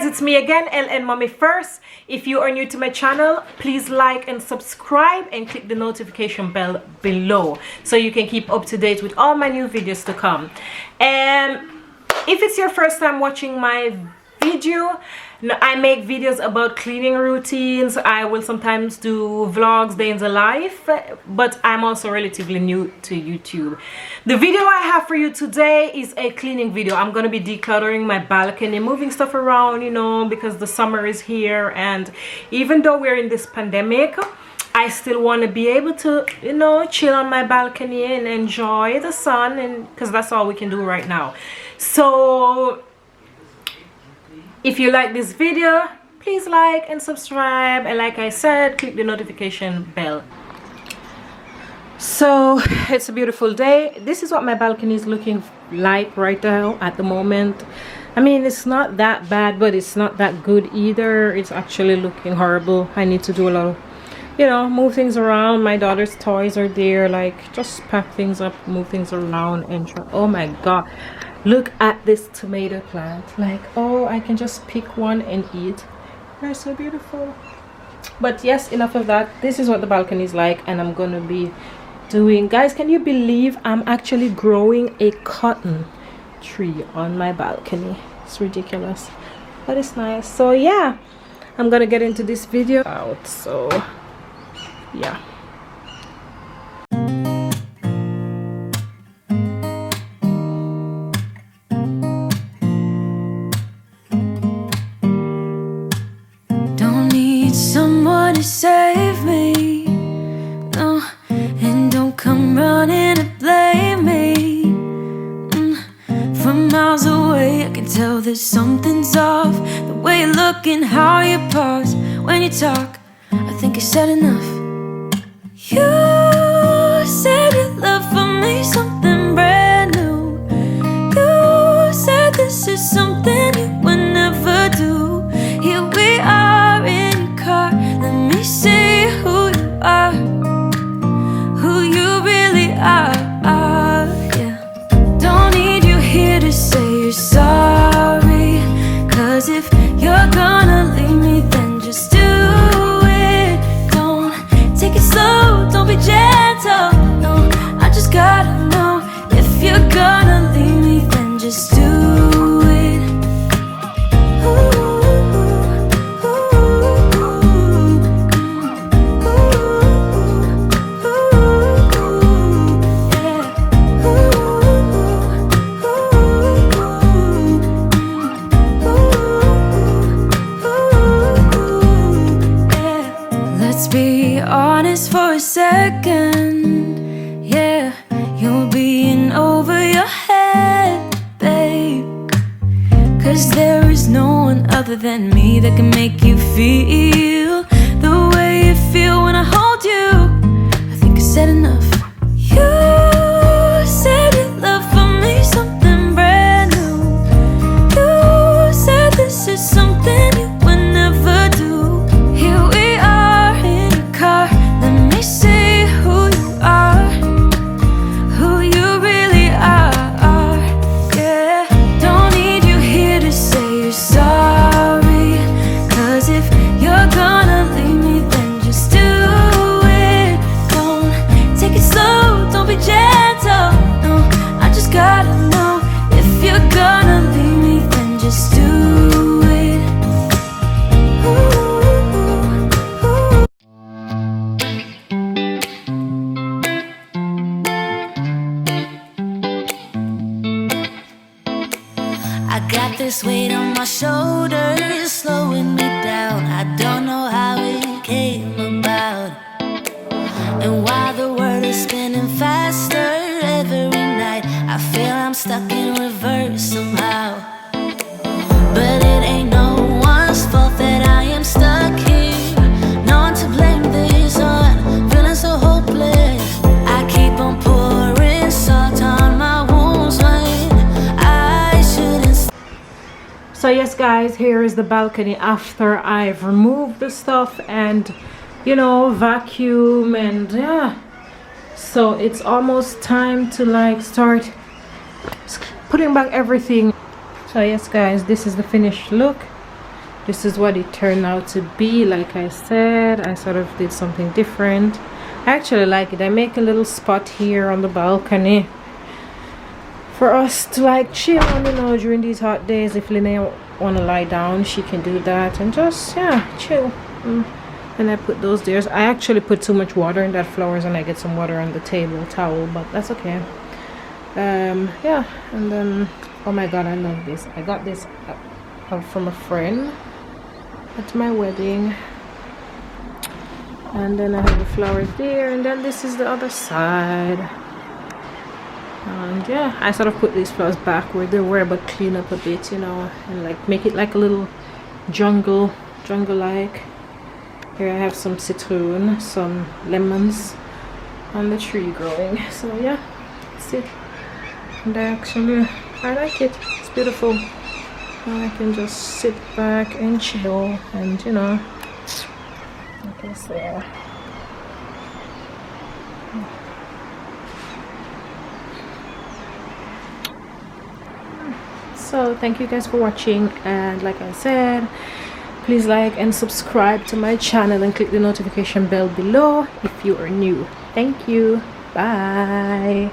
It's me again, LN Mommy First. If you are new to my channel, please like and subscribe and click the notification bell below so you can keep up to date with all my new videos to come. And if it's your first time watching my video, I make videos about cleaning routines. I will sometimes do vlogs, day in the life, but I'm also relatively new to YouTube. The video I have for you today is a cleaning video. I'm going to be decluttering my balcony, moving stuff around, you know, because the summer is here, and even though we're in this pandemic, I still want to be able to, you know, chill on my balcony and enjoy the sun, and because that's all we can do right now. So if you like this video, please like and subscribe, and like I said, click the notification bell. So it's a beautiful day. This is what my balcony is looking like right now at the moment. I mean, it's not that bad, but it's not that good either. It's actually looking horrible. I need to do a lot of, you know, move things around. My daughter's toys are there, like just pack things up, move things around, and try. Oh my god, look at this tomato plant. Like, oh, I can just pick one and eat. They're so beautiful. But yes, enough of that. This is what the balcony is like, and I'm gonna be doing, guys, can you believe I'm actually growing a cotton tree on my balcony? It's ridiculous, but it's nice. So yeah, I'm gonna get into this video out. So yeah. Don't need someone to save me, no, and don't come running to blame me. From miles away I can tell that something's off. The way you look and how you pause when you talk, I think I said enough. You said your love for me something brand new. You said this is something you would never do. Here we are in your car, let me see who you are, who you really are, yeah. Don't need you here to say you're sorry, 'cause if you're gonna leave me, then just do it. Don't take it slow, don't be gentle, no, I just gotta know. If you're gonna leave me, then just do it. Let's be honest for a second, yeah. You're being over your head, babe, 'cause there is no one other than me that can make you feel the way you feel when I hold you. I think I said enough. You said your love for me something brand new. You said this is something you would never do. Here we are in your car, let me see who you are, who you really are, yeah. Don't need you here to say you're sorry, 'cause if you're gonna leave me, then just do it. Don't take it slow, don't be gentle, no, I just gotta know. If you're gonna leave me, then just do it. I got this weight on my shoulders, slowing me down. I don't know how it came about, and while the world is spinning faster every night, I feel I'm stuck in reverse somehow. But it ain't no one's fault that I am stuck here. No one yes guys, here is the balcony after I've removed the stuff and, you know, vacuum, and yeah, so it's almost time to like start putting back everything. So yes guys, this is the finished look. This is what it turned out to be. Like I said, I sort of did something different. I actually like it. I make a little spot here on the balcony for us to like chill on, you know, during these hot days. If Linnea want to lie down, she can do that and just, yeah, chill. And I put those there. I actually put too much water in that flowers, and I get some water on the table towel, but that's okay. Yeah, and then, oh my god, I love this. I got this from a friend at my wedding. And then I have the flowers there, and then this is the other side. And yeah, I sort of put these flowers back where they were, but clean up a bit, you know, and like make it like a little jungle like. Here I have some citron, some lemons on the tree growing. So yeah, that's it. And I like it. It's beautiful. And I can just sit back and chill, and you know, like I said. So thank you guys for watching, and like I said, please like and subscribe to my channel and click the notification bell below if you are new. Thank you. Bye.